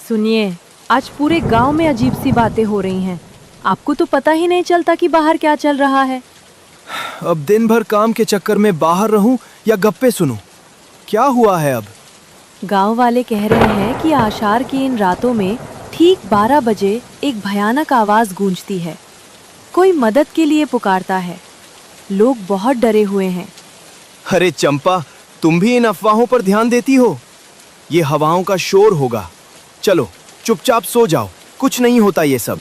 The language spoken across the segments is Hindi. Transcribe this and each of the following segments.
सुनिए, आज पूरे गांव में अजीब सी बातें हो रही हैं। आपको तो पता ही नहीं चलता कि बाहर क्या चल रहा है। अब दिन भर काम के चक्कर में बाहर रहूं या गप्पे सुनूं? क्या हुआ है अब? गांव वाले कह रहे हैं कि आषाढ़ की इन रातों में ठीक 12 बजे एक भयानक आवाज गूंजती है। कोई मदद के लिए पुकारता है। लोग बहुत डरे हुए हैं। अरे चंपा, तुम भी इन अफवाहों पर ध्यान देती हो? ये हवाओं का शोर होगा। चलो चुपचाप सो जाओ, कुछ नहीं होता ये सब।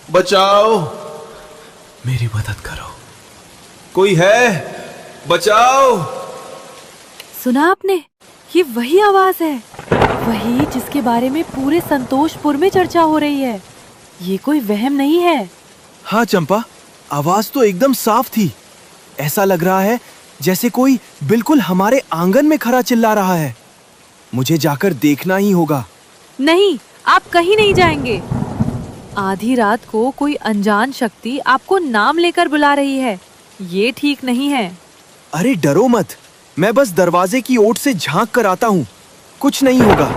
बचाओ, मेरी मदद करो, कोई है? बचाओ। सुना आपने? ये वही आवाज है, वही जिसके बारे में पूरे संतोषपुर में चर्चा हो रही है। ये कोई वहम नहीं है। हाँ चंपा, आवाज तो एकदम साफ थी। ऐसा लग रहा है जैसे कोई बिल्कुल हमारे आंगन में खड़ा चिल्ला रहा है। मुझे जाकर देखना ही होगा। नहीं, आप कहीं नहीं जाएंगे। आधी रात को कोई अनजान शक्ति आपको नाम लेकर बुला रही है। ये ठीक नहीं है। अरे डरो मत, मैं बस दरवाजे की ओट से झांक कर आता हूँ। कुछ नहीं होगा,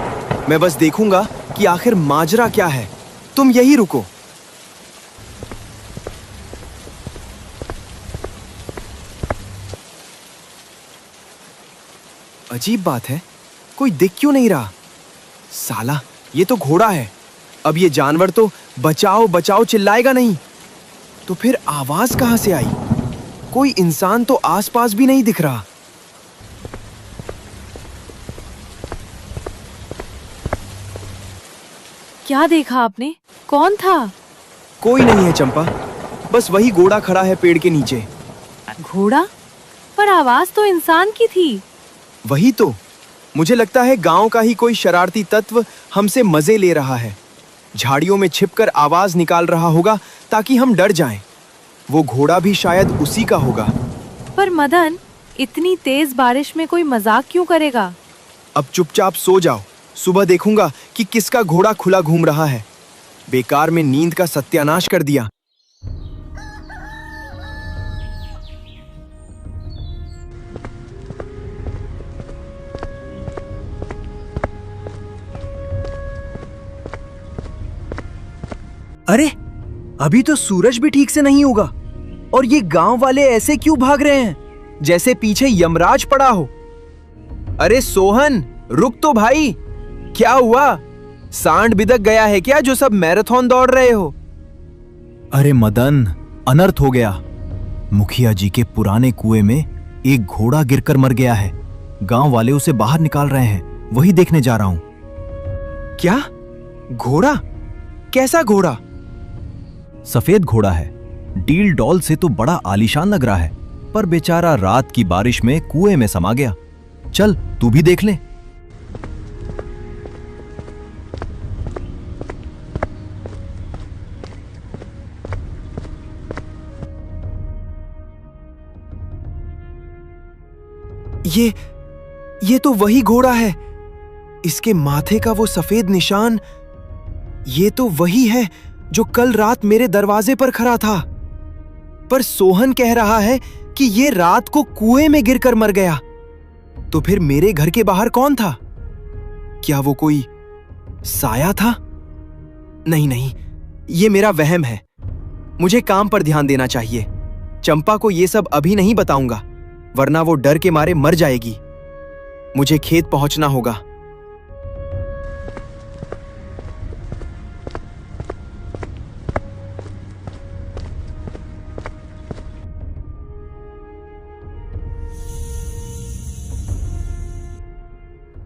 मैं बस देखूंगा कि आखिर माजरा क्या है। तुम यही रुको। अजीब बात है, कोई दिख क्यों नहीं रहा? साला, ये तो घोड़ा है। अब ये जानवर तो बचाओ बचाओ चिल्लाएगा नहीं। तो फिर आवाज कहां से आई? कोई इंसान तो आसपास भी नहीं दिख रहा। क्या देखा आपने? कौन था? कोई नहीं है चंपा, बस वही घोड़ा खड़ा है पेड़ के नीचे। घोड़ा? पर आवाज तो इंसान की थी। वही तो, मुझे लगता है गांव का ही कोई शरारती तत्व हमसे मजे ले रहा है। झाड़ियों में छिपकर आवाज निकाल रहा होगा ताकि हम डर जाएं। वो घोड़ा भी शायद उसी का होगा। पर मदन, इतनी तेज बारिश में कोई मजाक क्यों करेगा? अब चुपचाप सो जाओ, सुबह देखूंगा कि किसका घोड़ा खुला घूम रहा है। बेकार में नींद का सत्यानाश कर दिया। अरे, अभी तो सूरज भी ठीक से नहीं होगा और ये गांव वाले ऐसे क्यों भाग रहे हैं जैसे पीछे यमराज पड़ा हो। अरे सोहन, रुक तो भाई। क्या हुआ? सांड बिदक गया है क्या जो सब मैराथन दौड़ रहे हो? अरे मदन, अनर्थ हो गया। मुखिया जी के पुराने कुएं में एक घोड़ा गिरकर मर गया है। गांव वाले उसे बाहर निकाल रहे हैं, वही देखने जा रहा हूं। क्या? घोड़ा? कैसा घोड़ा? सफेद घोड़ा है। डील डॉल से तो बड़ा आलीशान लग रहा है, पर बेचारा रात की बारिश में कुएं में समा गया। चल तू भी देख ले। ये तो वही घोड़ा है। इसके माथे का वो सफेद निशान, ये तो वही है जो कल रात मेरे दरवाजे पर खड़ा था। पर सोहन कह रहा है कि ये रात को कुएं में गिरकर मर गया। तो फिर मेरे घर के बाहर कौन था? क्या वो कोई साया था? नहीं नहीं, ये मेरा वहम है। मुझे काम पर ध्यान देना चाहिए। चंपा को ये सब अभी नहीं बताऊंगा, वरना वो डर के मारे मर जाएगी। मुझे खेत पहुंचना होगा।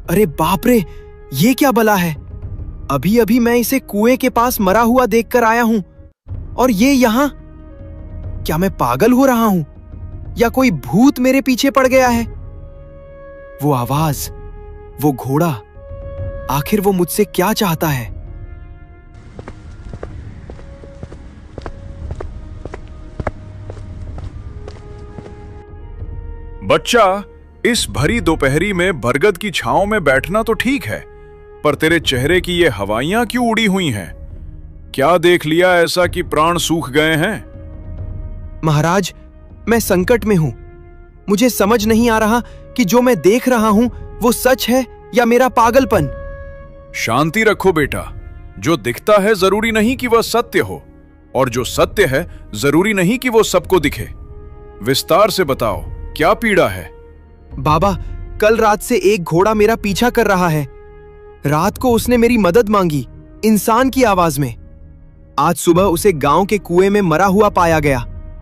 अरे बाप रे, ये क्या बला है? अभी अभी मैं इसे कुएं के पास मरा हुआ देखकर आया हूं, और ये यहां। क्या मैं पागल हो रहा हूं या कोई भूत मेरे पीछे पड़ गया है? वो आवाज, वो घोड़ा, आखिर वो मुझसे क्या चाहता है? बच्चा, इस भरी दोपहरी में बरगद की छांव में बैठना तो ठीक है, पर तेरे चेहरे की ये हवाइयां क्यों उड़ी हुई हैं? क्या देख लिया ऐसा कि प्राण सूख गए हैं? महाराज, मैं संकट में हूं। मुझे समझ नहीं आ रहा कि जो मैं देख रहा हूं वो सच है या मेरा पागलपन। शांति रखो बेटा। जो दिखता है जरूरी नहीं कि वह सत्य हो, और जो सत्य है जरूरी नहीं कि वो सबको दिखे। विस्तार से बताओ, क्या पीड़ा है? बाबा, कल रात से एक घोड़ा मेरा पीछा कर रहा है। रात को उसने मेरी मदद मांगी, इंसान की आवाज में। आज सुबह उसे गांव के कुएं में मरा हुआ पाया गया,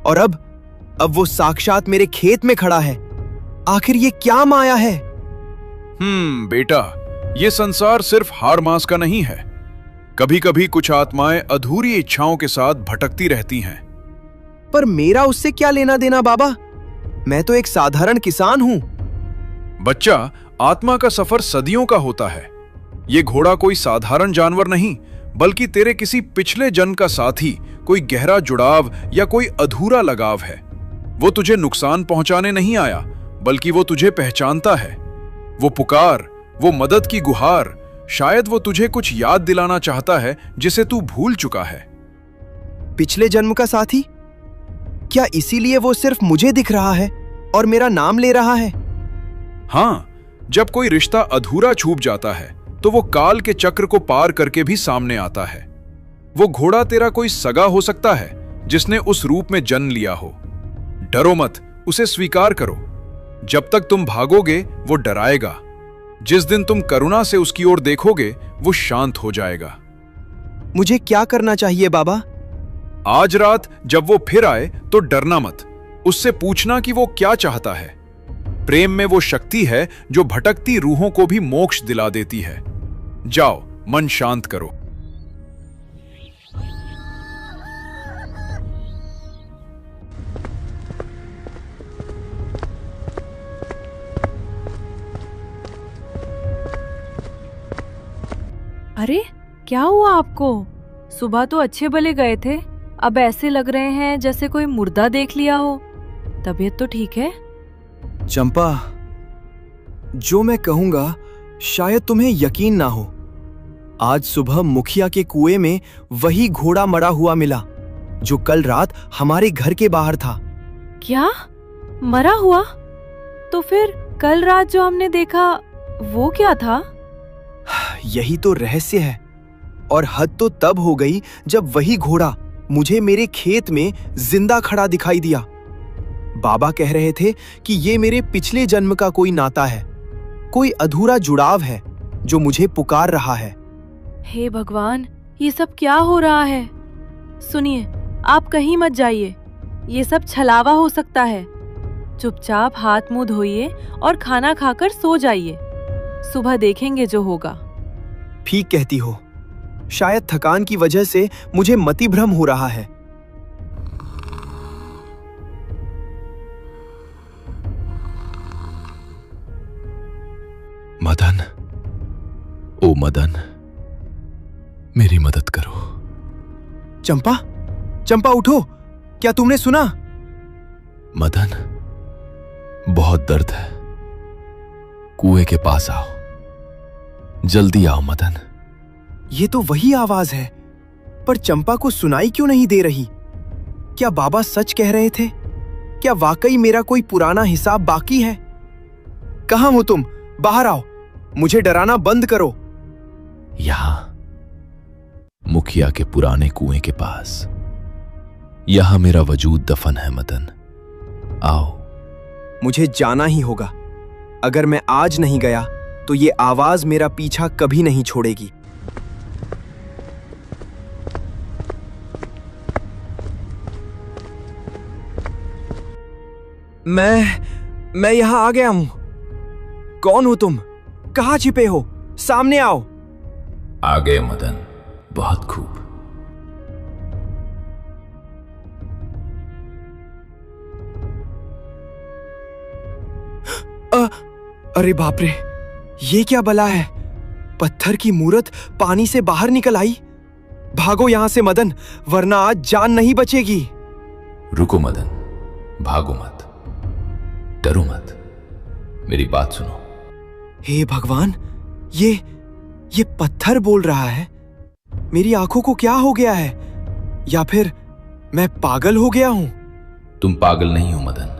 और अब वो साक्षात मेरे खेत में खड़ा है। आखिर ये क्या माया है? बेटा, ये संसार सिर्फ हार मास का नहीं है। कभी कभी कुछ आत्माएं अधूरी इच्छाओं के साथ भटकती रहती हैं। पर मेरा उससे क्या लेना देना बाबा? मैं तो एक साधारण किसान हूं। बच्चा, आत्मा का सफर सदियों का होता है। ये घोड़ा कोई साधारण जानवर नहीं, बल्कि तेरे किसी पिछले जन्म का साथी, कोई गहरा जुड़ाव या कोई अधूरा लगाव है। वो तुझे नुकसान पहुंचाने नहीं आया, बल्कि वो तुझे पहचानता है। वो पुकार, वो मदद की गुहार, शायद वो तुझे कुछ याद दिलाना चाहता है जिसे तू भूल चुका है। पिछले जन्म का साथी? क्या इसीलिए वो सिर्फ मुझे दिख रहा है और मेरा नाम ले रहा है? हाँ, जब कोई रिश्ता अधूरा छूट जाता है तो वो काल के चक्र को पार करके भी सामने आता है। वो घोड़ा तेरा कोई सगा हो सकता है जिसने उस रूप में जन्म लिया हो। डरो मत, उसे स्वीकार करो। जब तक तुम भागोगे वो डराएगा। जिस दिन तुम करुणा से उसकी ओर देखोगे वो शांत हो जाएगा। मुझे क्या करना चाहिए बाबा? आज रात जब वो फिर आए तो डरना मत। उससे पूछना कि वो क्या चाहता है। प्रेम में वो शक्ति है जो भटकती रूहों को भी मोक्ष दिला देती है। जाओ, मन शांत करो। अरे, क्या हुआ आपको? सुबह तो अच्छे भले गए थे, अब ऐसे लग रहे हैं जैसे कोई मुर्दा देख लिया हो। तबीयत तो ठीक है? चंपा, जो मैं कहूंगा शायद तुम्हें यकीन ना हो। आज सुबह मुखिया के कुएं में वही घोड़ा मरा हुआ मिला जो कल रात हमारे घर के बाहर था। क्या? मरा हुआ? तो फिर कल रात जो हमने देखा वो क्या था? यही तो रहस्य है। और हद तो तब हो गई जब वही घोड़ा मुझे मेरे खेत में जिंदा खड़ा दिखाई दिया। बाबा कह रहे थे कि ये मेरे पिछले जन्म का कोई नाता है, कोई अधूरा जुड़ाव है जो मुझे पुकार रहा है। हे भगवान, ये सब क्या हो रहा है? सुनिए, आप कहीं मत जाइए। ये सब छलावा हो सकता है। चुपचाप हाथ मुंह धोइए और खाना खाकर सो जाइए। सुबह देखेंगे जो होगा। ठीक कहती हो। शायद थकान की वजह से मुझे मतिभ्रम हो रहा है। मदन, ओ मदन, मेरी मदद करो। चंपा, चंपा उठो। क्या तुमने सुना? मदन, बहुत दर्द है। कुएं के पास आओ, जल्दी आओ मदन। ये तो वही आवाज है, पर चंपा को सुनाई क्यों नहीं दे रही? क्या बाबा सच कह रहे थे? क्या वाकई मेरा कोई पुराना हिसाब बाकी है? कहां हो तुम? बाहर आओ, मुझे डराना बंद करो। यहां, मुखिया के पुराने कुएं के पास। यहां मेरा वजूद दफन है मदन। आओ। मुझे जाना ही होगा। अगर मैं आज नहीं गया तो ये आवाज मेरा पीछा कभी नहीं छोड़ेगी। मैं यहां आ गया हूं। कौन हो तुम? कहां छिपे हो? सामने आओ। आ गए मदन, बहुत खूब। अरे बाप रे, ये क्या बला है? पत्थर की मूरत पानी से बाहर निकल आई। भागो यहां से मदन, वरना आज जान नहीं बचेगी। रुको मदन, भागो मत, डरो मत, मेरी बात सुनो। हे भगवान, ये पत्थर बोल रहा है। मेरी आंखों को क्या हो गया है? या फिर मैं पागल हो गया हूं? तुम पागल नहीं हो मदन।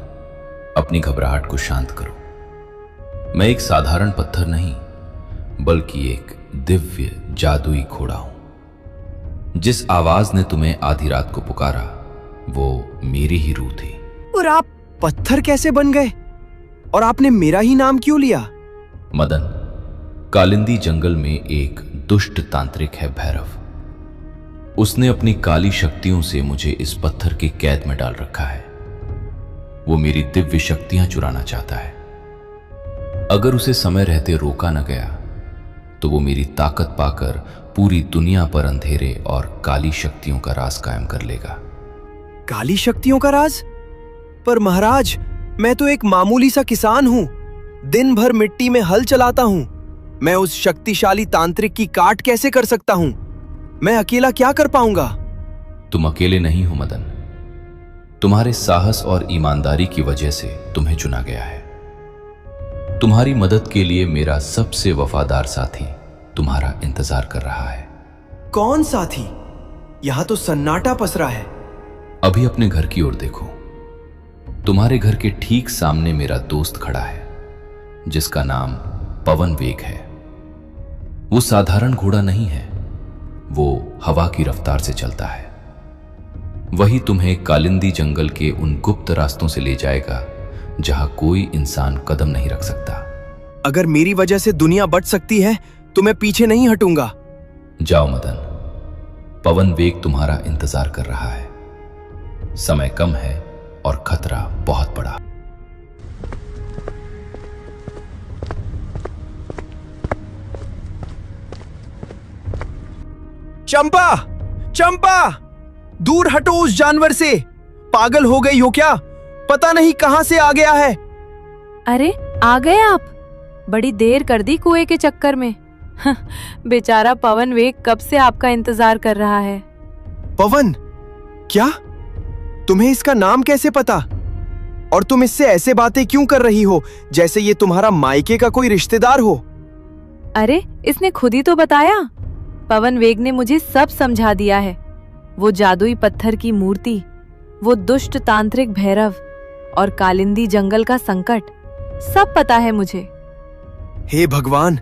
अपनी घबराहट को शांत करो। मैं एक साधारण पत्थर नहीं, बल्कि एक दिव्य जादुई घोड़ा हूं। जिस आवाज ने तुम्हें आधी रात को पुकारा, वो मेरी ही रूह थी। और आप पत्थर कैसे बन गए? और आपने मेरा ही नाम क्यों लिया? मदन, कालिंदी जंगल में एक दुष्ट तांत्रिक है भैरव। उसने अपनी काली शक्तियों से मुझे इस पत्थर की कैद में डाल रखा है। वो मेरी दिव्य शक्तियां चुराना चाहता है। अगर उसे समय रहते रोका न गया तो वो मेरी ताकत पाकर पूरी दुनिया पर अंधेरे और काली शक्तियों का राज कायम कर लेगा। काली शक्तियों का राज? पर महाराज, मैं तो एक मामूली सा किसान हूं। दिन भर मिट्टी में हल चलाता हूं। मैं उस शक्तिशाली तांत्रिक की काट कैसे कर सकता हूं? मैं अकेला क्या कर पाऊंगा? तुम अकेले नहीं हो मदन। तुम्हारे साहस और ईमानदारी की वजह से तुम्हें चुना गया है। तुम्हारी मदद के लिए मेरा सबसे वफादार साथी तुम्हारा इंतजार कर रहा है। कौन साथी? यहां तो सन्नाटा पसरा है। अभी अपने घर की ओर देखो। तुम्हारे घर के ठीक सामने मेरा दोस्त खड़ा है, जिसका नाम पवन वेग है। वो साधारण घोड़ा नहीं है, वो हवा की रफ्तार से चलता है। वही तुम्हें कालिंदी जंगल के उन गुप्त रास्तों से ले जाएगा जहां कोई इंसान कदम नहीं रख सकता। अगर मेरी वजह से दुनिया बच सकती है तो मैं पीछे नहीं हटूंगा। जाओ मदन, पवन वेग तुम्हारा इंतजार कर रहा है। समय कम है और खतरा बहुत बड़ा। चंपा, चंपा, दूर हटो उस जानवर से। पागल हो गई हो क्या? पता नहीं कहां से आ गया है। अरे आ गए आप? बड़ी देर कर दी कुएं के चक्कर में। बेचारा पवन वेग कब से आपका इंतजार कर रहा है। पवन? क्या? तुम्हें इसका नाम कैसे पता? और तुम इससे ऐसे बातें क्यों कर रही हो जैसे ये तुम्हारा मायके का कोई रिश्तेदार हो? अरे इसने खुद ही तो बताया। पवन वेग ने मुझे सब समझा दिया है। वो जादुई पत्थर की मूर्ति, वो दुष्ट तांत्रिक भैरव और कालिंदी जंगल का संकट, सब पता है मुझे। हे भगवान,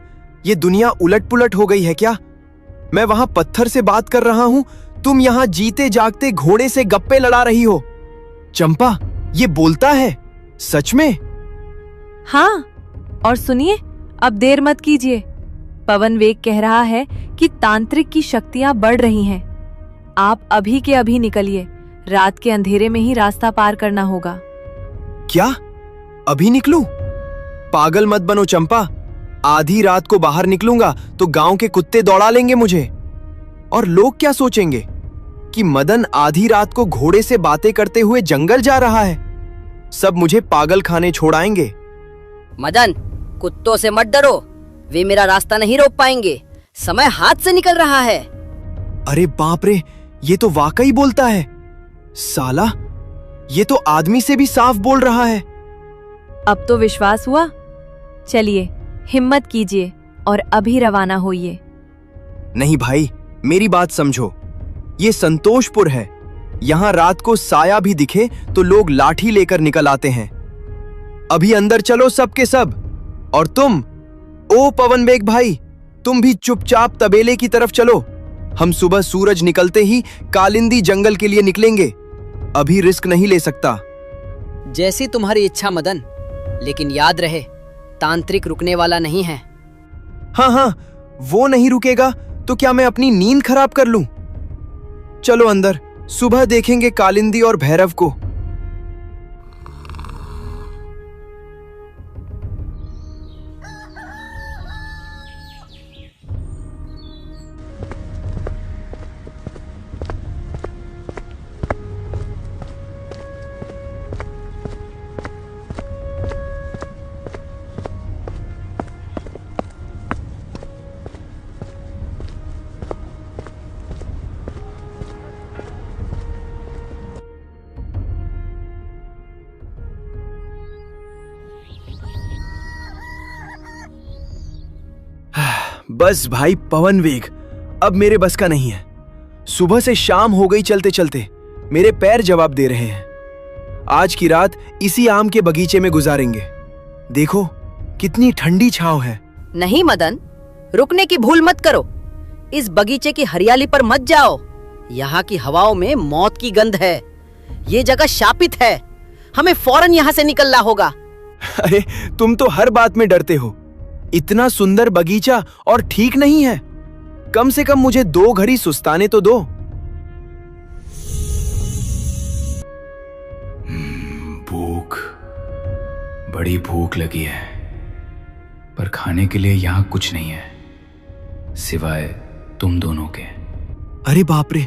ये दुनिया उलट पुलट हो गई है क्या? मैं वहां पत्थर से बात कर रहा हूं, तुम यहां जीते जागते घोड़े से गप्पे लड़ा रही हो। चंपा, ये बोलता है सच में? हाँ, और सुनिए, अब देर मत कीजिए। पवन वेग कह रहा है कि तांत्रिक की शक्तियां बढ़ रही हैं। आप अभी के अभी निकलिए, रात के अंधेरे में ही रास्ता पार करना होगा। क्या? अभी निकलूं? पागल मत बनो चंपा। आधी रात को बाहर निकलूंगा तो गांव के कुत्ते दौड़ा लेंगे मुझे। और लोग क्या सोचेंगे कि मदन आधी रात को घोड़े से बातें करते हुए जंगल जा रहा है। सब मुझे पागल खाने छोड़ाएंगे। मदन, कुत्तों से मत डरो, वे मेरा रास्ता नहीं रोक पाएंगे। समय हाथ से निकल रहा है। अरे बाप रे, ये तो वाकई बोलता है। साला, ये तो आदमी से भी साफ बोल रहा है। अब तो विश्वास हुआ। चलिए, हिम्मत कीजिए और अभी रवाना होइए। नहीं भाई, मेरी बात समझो। ये संतोषपुर है। यहाँ रात को साया भी दिखे तो लोग लाठी लेकर निकल आते हैं। अभी अंदर चलो सब के सब। और तुम, ओ पवन वेग भाई, तुम भी चुपचाप तबेले की तरफ चलो। हम सुबह सूरज निकलते ही कालिंदी जंगल के लिए निकलेंगे। अभी रिस्क नहीं ले सकता। जैसी तुम्हारी इच्छा मदन, लेकिन याद रहे, तांत्रिक रुकने वाला नहीं है। हाँ हाँ, वो नहीं रुकेगा तो क्या मैं अपनी नींद खराब कर लूं? चलो अंदर, सुबह देखेंगे कालिंदी और भैरव को। बस भाई पवन वेग, अब मेरे बस का नहीं है। सुबह से शाम हो गई चलते चलते, मेरे पैर जवाब दे रहे हैं। आज की रात इसी आम के बगीचे में गुजारेंगे। देखो कितनी ठंडी छांव है। नहीं मदन, रुकने की भूल मत करो। इस बगीचे की हरियाली पर मत जाओ। यहाँ की हवाओं में मौत की गंध है। ये जगह शापित है। हमें फौरन यहाँ से निकलना होगा। अरे तुम तो हर बात में डरते हो। इतना सुंदर बगीचा और ठीक नहीं है। कम से कम मुझे 2 घड़ी सुस्ताने तो दो। भूख, बड़ी भूख लगी है, पर खाने के लिए यहाँ कुछ नहीं है सिवाय तुम दोनों के। अरे बाप रे,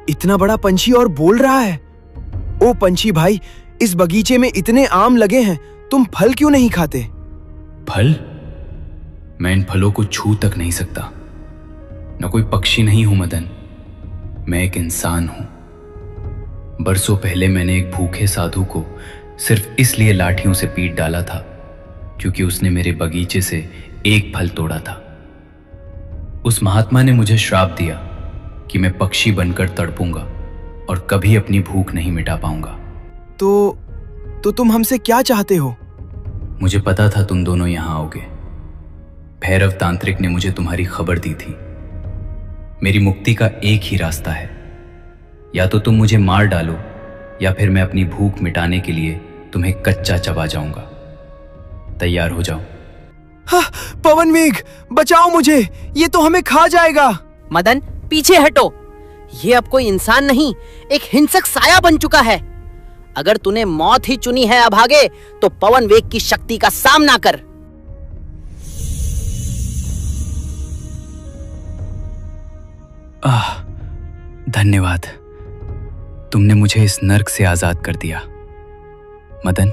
इतना बड़ा पंछी और बोल रहा है। ओ पंछी भाई, इस बगीचे में इतने आम लगे हैं, तुम फल क्यों नहीं खाते? फल? मैं इन फलों को छू तक नहीं सकता। न कोई पक्षी नहीं हूं मदन, मैं एक इंसान हूं। बरसों पहले मैंने एक भूखे साधु को सिर्फ इसलिए लाठियों से पीट डाला था क्योंकि उसने मेरे बगीचे से एक फल तोड़ा था। उस महात्मा ने मुझे श्राप दिया कि मैं पक्षी बनकर तड़पूंगा और कभी अपनी भूख नहीं मिटा पाऊंगा। तो तुम हमसे क्या चाहते हो? मुझे पता था तुम दोनों यहां आओगे। भैरव तांत्रिक ने मुझे तुम्हारी खबर दी थी। मेरी मुक्ति का एक ही रास्ता है, या तो तुम मुझे मार डालो या फिर मैं अपनी भूख मिटाने के लिए तुम्हें कच्चा चबा जाऊंगा। तैयार हो जाओ। हाँ, पवन वेग, बचाओ मुझे, ये तो हमें खा जाएगा। मदन पीछे हटो। ये अब कोई इंसान नहीं, एक हिंसक साया बन चुका है। अगर तूने मौत ही चुनी है अभागे, तो पवन वेग की शक्ति का सामना कर। धन्यवाद, तुमने मुझे इस नर्क से आजाद कर दिया। मदन,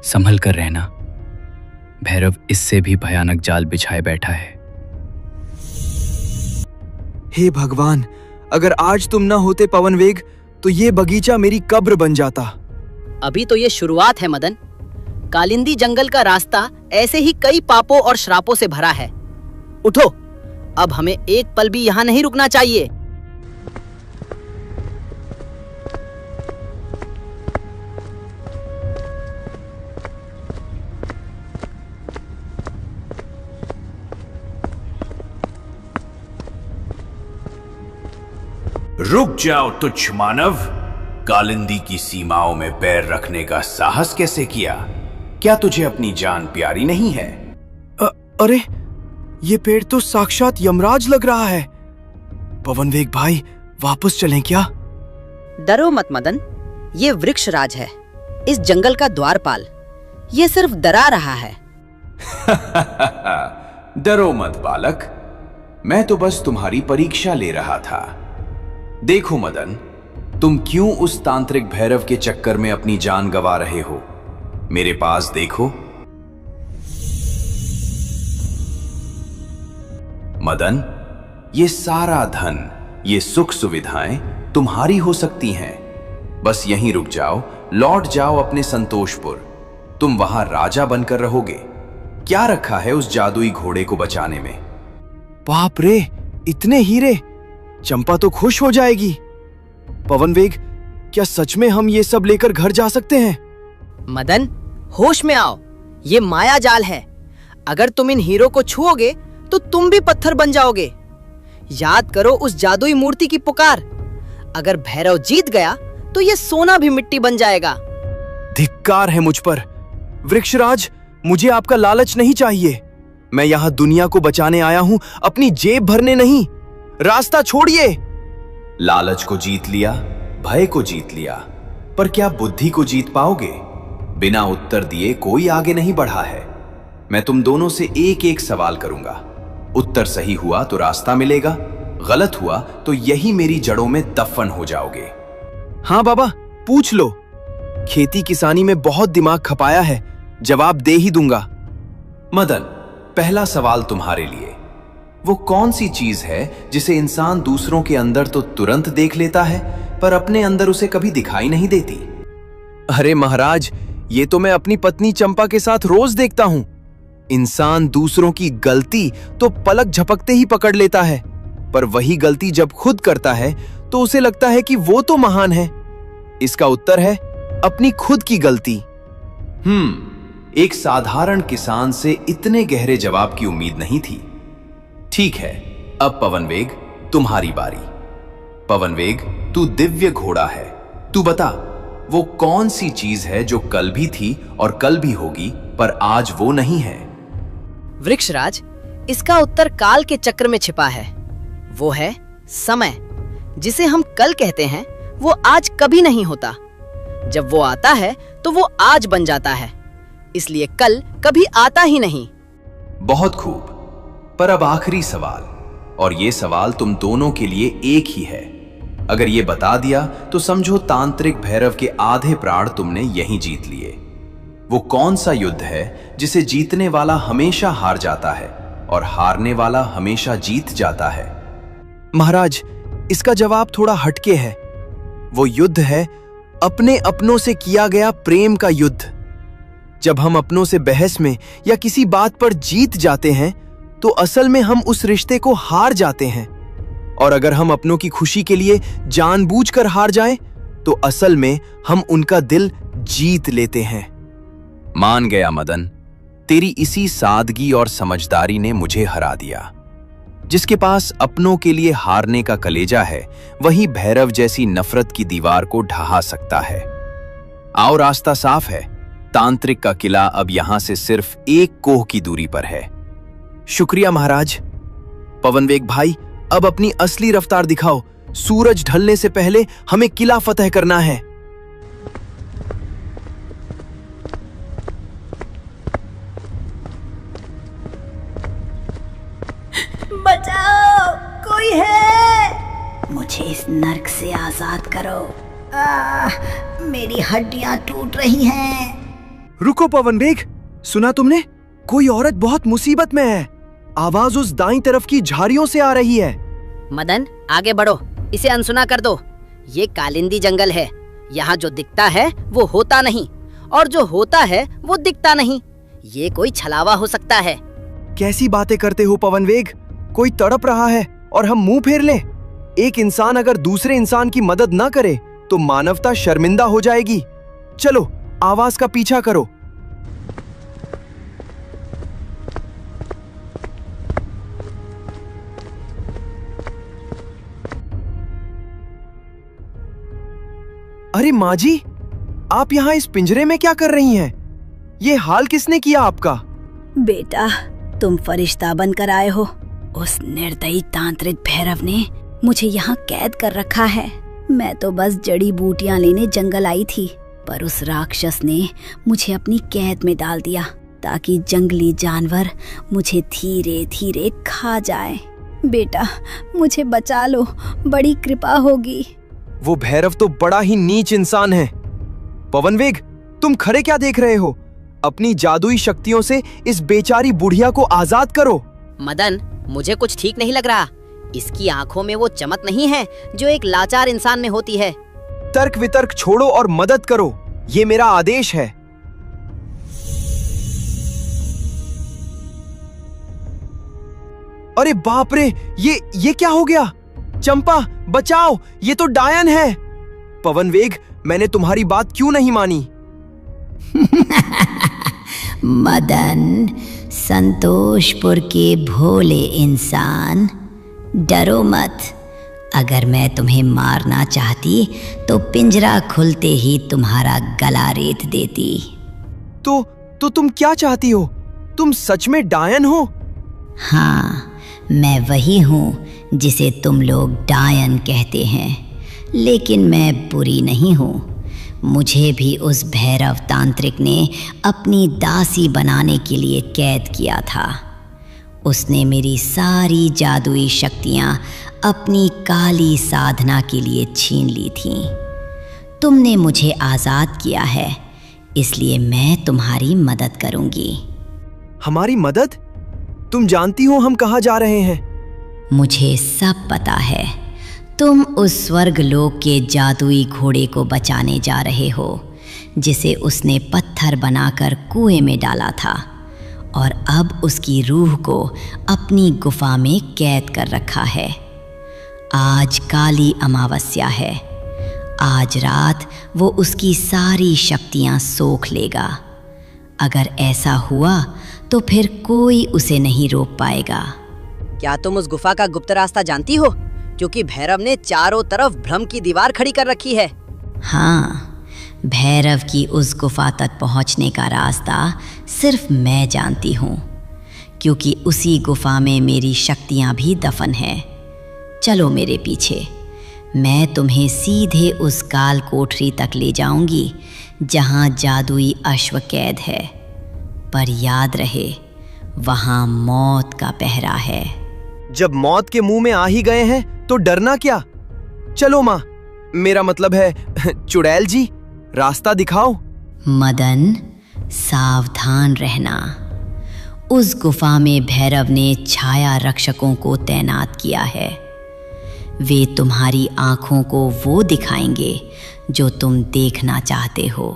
संभल कर रहना। भैरव इससे भी भयानक जाल बिछाए बैठा है। हे भगवान, अगर आज तुम ना होते पवन वेग, तो ये बगीचा मेरी कब्र बन जाता। अभी तो ये शुरुआत है मदन। कालिंदी जंगल का रास्ता ऐसे ही कई पापों और श्रापों से भरा है। उठो, अब हमें एक पल भी यहाँ नहीं रुकना चाहिए। रुक जाओ तुच्छ मानव, कालिंदी की सीमाओं में पैर रखने का साहस कैसे किया? क्या तुझे अपनी जान प्यारी नहीं है? अरे ये पेड़ तो साक्षात यमराज लग रहा है। पवन वेग भाई, वापस चलें क्या? डरो मत मदन, ये वृक्ष राज है, इस जंगल का द्वारपाल। ये सिर्फ डरा रहा है। डरो मत बालक, मैं तो बस तुम्हारी परीक्षा ले रहा था। देखो मदन, तुम क्यों उस तांत्रिक भैरव के चक्कर में अपनी जान गंवा रहे हो? मेरे पास देखो। मदन, ये सारा धन, ये सुख सुविधाएं तुम्हारी हो सकती हैं। बस यहीं रुक जाओ, लौट जाओ अपने संतोषपुर। तुम वहां राजा बनकर रहोगे। क्या रखा है उस जादुई घोड़े को बचाने में? बाप रे, इतने हीरे! चंपा तो खुश हो जाएगी। पवन वेग, क्या सच में हम ये सब लेकर घर जा सकते हैं? मदन, होश में आओ। ये माया जाल है। अगर तुम इन हीरो को छुओगे तो तुम भी पत्थर बन जाओगे। याद करो उस जादुई मूर्ति की पुकार। अगर भैरव जीत गया तो ये सोना भी मिट्टी बन जाएगा। धिक्कार है मुझ पर। वृक्षराज, मुझे आपका लालच नहीं चाहिए। मैं यहाँ दुनिया को बचाने आया हूँ, अपनी जेब भरने नहीं। रास्ता छोड़िए। लालच को जीत लिया, भय को जीत लिया, पर क्या बुद्धि को जीत पाओगे? बिना उत्तर दिए कोई आगे नहीं बढ़ा है। मैं तुम दोनों से एक एक सवाल करूंगा। उत्तर सही हुआ तो रास्ता मिलेगा, गलत हुआ तो यही मेरी जड़ों में दफन हो जाओगे। हाँ बाबा, पूछ लो। खेती किसानी में बहुत दिमाग खपाया है, जवाब दे ही दूंगा। मदन, पहला सवाल तुम्हारे लिए। वो कौन सी चीज है जिसे इंसान दूसरों के अंदर तो तुरंत देख लेता है, पर अपने अंदर उसे कभी दिखाई नहीं देती? अरे महाराज, ये तो मैं अपनी पत्नी चंपा के साथ रोज देखता हूँ। इंसान दूसरों की गलती तो पलक झपकते ही पकड़ लेता है, पर वही गलती जब खुद करता है तो उसे लगता है कि वो तो महान है। इसका उत्तर है अपनी खुद की गलती। एक साधारण किसान से इतने गहरे जवाब की उम्मीद नहीं थी। ठीक है, अब पवनवेग तुम्हारी बारी। पवनवेग, तू दिव्य घोड़ा है। तू बता, वो कौन सी चीज है जो कल भी थी और कल भी होगी पर आज वो नहीं है? वृक्षराज, इसका उत्तर काल के चक्र में छिपा है। वो है समय। जिसे हम कल कहते हैं वो आज कभी नहीं होता। जब वो आता है तो वो आज बन जाता है, इसलिए कल कभी आता ही नहीं। बहुत खूब। पर अब आखिरी सवाल, और ये सवाल तुम दोनों के लिए एक ही है। अगर ये बता दिया तो समझो तांत्रिक भैरव के आधे प्राण तुमने यहीं जीत लिए। वो कौन सा युद्ध है जिसे जीतने वाला हमेशा हार जाता है और हारने वाला हमेशा जीत जाता है? महाराज, इसका जवाब थोड़ा हटके है। वो युद्ध है अपने अपनों से किया गया प्रेम का युद्ध। जब हम अपनों से बहस में या किसी बात पर जीत जाते हैं तो असल में हम उस रिश्ते को हार जाते हैं, और अगर हम अपनों की खुशी के लिए जानबूझकर हार जाएं तो असल में हम उनका दिल जीत लेते हैं। मान गया मदन, तेरी इसी सादगी और समझदारी ने मुझे हरा दिया। जिसके पास अपनों के लिए हारने का कलेजा है, वही भैरव जैसी नफरत की दीवार को ढहा सकता है। आओ, रास्ता साफ है। तांत्रिक का किला अब यहां से सिर्फ 1 कोह की दूरी पर है। शुक्रिया महाराज। पवनवेग भाई, अब अपनी असली रफ्तार दिखाओ। सूरज ढलने से पहले हमें किला फतह करना है। बचाओ, कोई है? मुझे इस नर्क से आजाद करो। मेरी हड्डियां टूट रही हैं। रुको पवनवेग, सुना तुमने? कोई औरत बहुत मुसीबत में है। आवाज उस दाईं तरफ की झाड़ियों से आ रही है। मदन, आगे बढ़ो, इसे अनसुना कर दो। ये कालिंदी जंगल है। यहाँ जो दिखता है वो होता नहीं, और जो होता है वो दिखता नहीं। ये कोई छलावा हो सकता है। कैसी बातें करते हो पवनवेग? कोई तड़प रहा है और हम मुंह फेर लें? एक इंसान अगर दूसरे इंसान की मदद ना करे तो मानवता शर्मिंदा हो जाएगी। चलो, आवाज का पीछा करो। अरे माँ जी, आप यहाँ इस पिंजरे में क्या कर रही हैं? ये हाल किसने किया आपका? बेटा, तुम फरिश्ता बनकर आए हो। उस निर्दयी तांत्रिक भैरव ने मुझे यहाँ कैद कर रखा है। मैं तो बस जड़ी बूटियां लेने जंगल आई थी, पर उस राक्षस ने मुझे अपनी कैद में डाल दिया ताकि जंगली जानवर मुझे धीरे धीरे खा जाए। बेटा, मुझे बचा लो, बड़ी कृपा होगी। वो भैरव तो बड़ा ही नीच इंसान है। पवनवेग, तुम खड़े क्या देख रहे हो? अपनी जादुई शक्तियों से इस बेचारी बुढ़िया को आजाद करो। मदन, मुझे कुछ ठीक नहीं लग रहा। इसकी आंखों में वो चमक नहीं है जो एक लाचार इंसान में होती है। तर्क वितर्क छोड़ो और मदद करो, ये मेरा आदेश है। अरे बाप रे, ये क्या हो गया? चंपा, बचाओ, ये तो डायन है। पवनवेग, मैंने तुम्हारी बात क्यों नहीं मानी? मदन, संतोषपुर के भोले इंसान, डरो मत। अगर मैं तुम्हें मारना चाहती तो पिंजरा खुलते ही तुम्हारा गला रेत देती। तो तुम क्या चाहती हो? तुम सच में डायन हो? हाँ, मैं वही हूँ जिसे तुम लोग डायन कहते हैं, लेकिन मैं बुरी नहीं हूँ। मुझे भी उस भैरव तांत्रिक ने अपनी दासी बनाने के लिए कैद किया था। उसने मेरी सारी जादुई शक्तियाँ अपनी काली साधना के लिए छीन ली थीं। तुमने मुझे आज़ाद किया है, इसलिए मैं तुम्हारी मदद करूँगी। हमारी मदद? तुम जानती हो हम कहाँ जा रहे हैं? मुझे सब पता है। तुम उस स्वर्ग लोक के जादुई घोड़े को बचाने जा रहे हो, जिसे उसने पत्थर बनाकर कुएं में डाला था, और अब उसकी रूह को अपनी गुफा में कैद कर रखा है। आज काली अमावस्या है। आज रात वो उसकी सारी शक्तियां सोख लेगा। अगर ऐसा हुआ तो फिर कोई उसे नहीं रोक पाएगा। क्या तुम उस गुफा का गुप्त रास्ता जानती हो? क्योंकि भैरव ने चारों तरफ भ्रम की दीवार खड़ी कर रखी है। हाँ, भैरव की उस गुफा तक पहुंचने का रास्ता सिर्फ मैं जानती हूँ, क्योंकि उसी गुफा में मेरी शक्तियाँ भी दफन हैं। चलो मेरे पीछे, मैं तुम्हें सीधे उस काल कोठरी तक ले जाऊंगी जहाँ जादुई अश्व कैद है। पर याद रहे, वहाँ मौत का पहरा है। जब मौत के मुंह में आ ही गए हैं तो डरना क्या? चलो माँ, मेरा मतलब है चुड़ैल जी, रास्ता दिखाओ। मदन, सावधान रहना। उस गुफा में भैरव ने छाया रक्षकों को तैनात किया है। वे तुम्हारी आंखों को वो दिखाएंगे जो तुम देखना चाहते हो।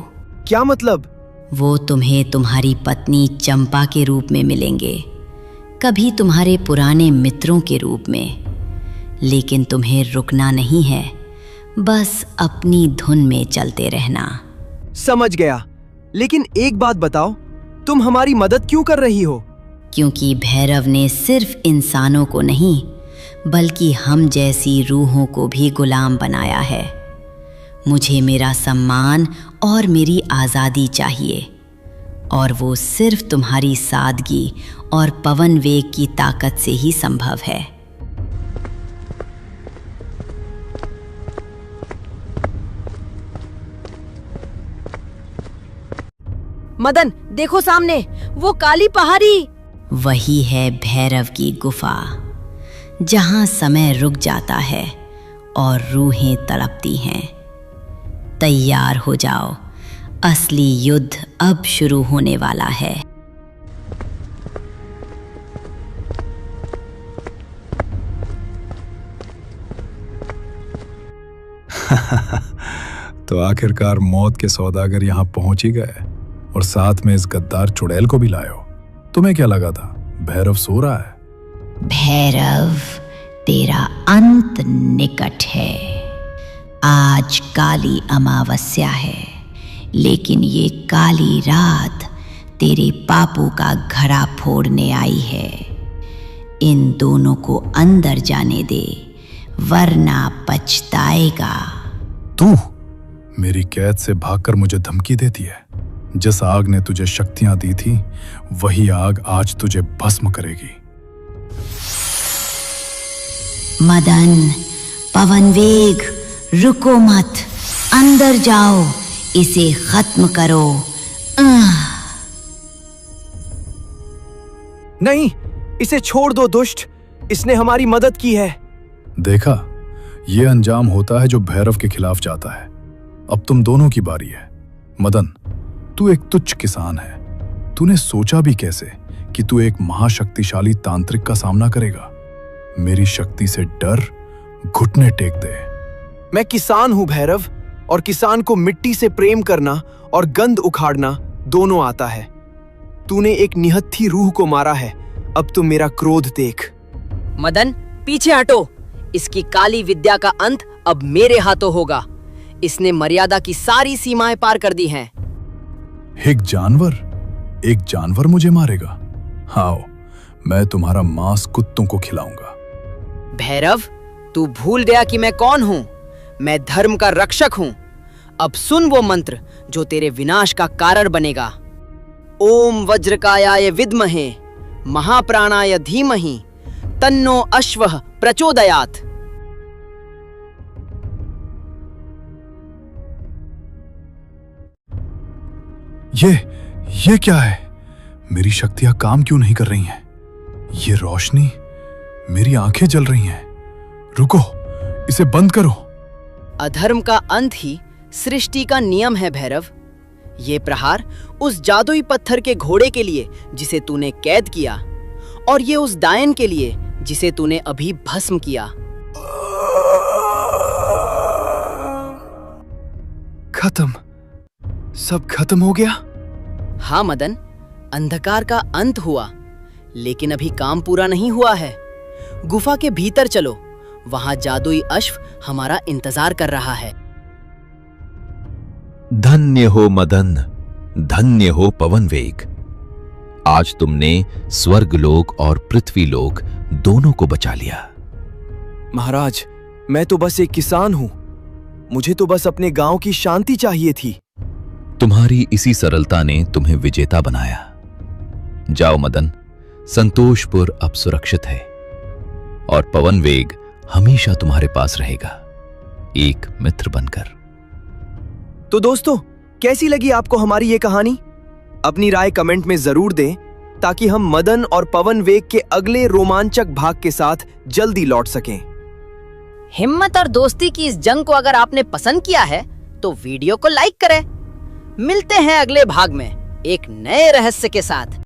क्या मतलब? वो तुम्हें तुम्हारी पत्नी चंपा के रूप में मिलेंगे, कभी तुम्हारे पुराने मित्रों के रूप में। लेकिन तुम्हें रुकना नहीं है, बस अपनी धुन में चलते रहना। समझ गया, लेकिन एक बात बताओ, तुम हमारी मदद क्यों कर रही हो? क्योंकि भैरव ने सिर्फ इंसानों को नहीं, बल्कि हम जैसी रूहों को भी गुलाम बनाया है। मुझे मेरा सम्मान और मेरी आज़ादी चाहिए, और वो सिर्फ तुम्हारी सादगी और पवन वेग की ताकत से ही संभव है। मदन, देखो सामने, वो काली पहाड़ी। वही है भैरव की गुफा, जहां समय रुक जाता है और रूहें तड़पती हैं। तैयार हो जाओ, असली युद्ध अब शुरू होने वाला है। तो आखिरकार मौत के सौदागर यहाँ पहुंच ही गए, और साथ में इस गद्दार चुड़ैल को भी लायो। तुम्हें क्या लगा था भैरव सो रहा है? भैरव, तेरा अंत निकट है। आज काली अमावस्या है, लेकिन ये काली रात तेरे पापों का घड़ा फोड़ने आई है। इन दोनों को अंदर जाने दे, वरना पछताएगा। तू मेरी कैद से भागकर मुझे धमकी देती है? जिस आग ने तुझे शक्तियां दी थी, वही आग आज तुझे भस्म करेगी। मदन, पवन वेग, रुको मत, अंदर जाओ, इसे खत्म करो। नहीं, इसे छोड़ दो दुष्ट, इसने हमारी मदद की है। देखा, ये अंजाम होता है जो भैरव के खिलाफ जाता है। अब तुम दोनों की बारी है। मदन, तू एक तुच्छ किसान है। तूने सोचा भी कैसे कि तू एक महाशक्तिशाली तांत्रिक का सामना करेगा? मेरी शक्ति से डर, घुटने टेक दे। मैं किसान हूं भैरव, और किसान को मिट्टी से प्रेम करना और गंध उखाड़ना दोनों आता है। तूने एक निहत्थी रूह को मारा है, अब तुम मेरा क्रोध देख। मदन, पीछे हटो। इसकी काली विद्या का अंत अब मेरे हाथों होगा। इसने मर्यादा की सारी सीमाएं पार कर दी हैं। एक जानवर मुझे मारेगा? आओ, मैं तुम्हारा मांस कुत्तों को खिलाऊंगा। भैरव, तू भूल गया कि मैं कौन हूँ? मैं धर्म का रक्षक हूँ। अब सुन वो मंत्र जो तेरे विनाश का कारण बनेगा। ओम वज्रकायाय विद्महे महाप्राणाय धीमहि तन्नो अश्वः प्रचोदयात्। ये क्या है? मेरी शक्तियां काम क्यों नहीं कर रही हैं? ये रोशनी, मेरी आंखें जल रही हैं। रुको, इसे बंद करो। अधर्म का अंत ही सृष्टि का नियम है भैरव। ये प्रहार उस जादुई पत्थर के घोड़े के लिए जिसे तूने कैद किया, और ये उस डायन के लिए जिसे तूने अभी भस्म किया। खत्म, सब खत्म हो गया। हाँ मदन, अंधकार का अंत हुआ, लेकिन अभी काम पूरा नहीं हुआ है। गुफा के भीतर चलो, वहां जादुई अश्व हमारा इंतजार कर रहा है। धन्य हो मदन, धन्य हो पवन वेग। आज तुमने स्वर्गलोक और पृथ्वीलोक दोनों को बचा लिया। महाराज, मैं तो बस एक किसान हूं। मुझे तो बस अपने गांव की शांति चाहिए थी। तुम्हारी इसी सरलता ने तुम्हें विजेता बनाया। जाओ मदन, संतोषपुर अब सुरक्षित है और पवन वेग हमेशा तुम्हारे पास रहेगा, एक मित्र बनकर। तो दोस्तों, कैसी लगी आपको हमारी ये कहानी? अपनी राय कमेंट में जरूर दें ताकि हम मदन और पवन वेग के अगले रोमांचक भाग के साथ जल्दी लौट सकें। हिम्मत और दोस्ती की इस जंग को अगर आपने पसंद किया है तो वीडियो को लाइक करें। मिलते हैं अगले भाग में एक नए रहस्य के साथ।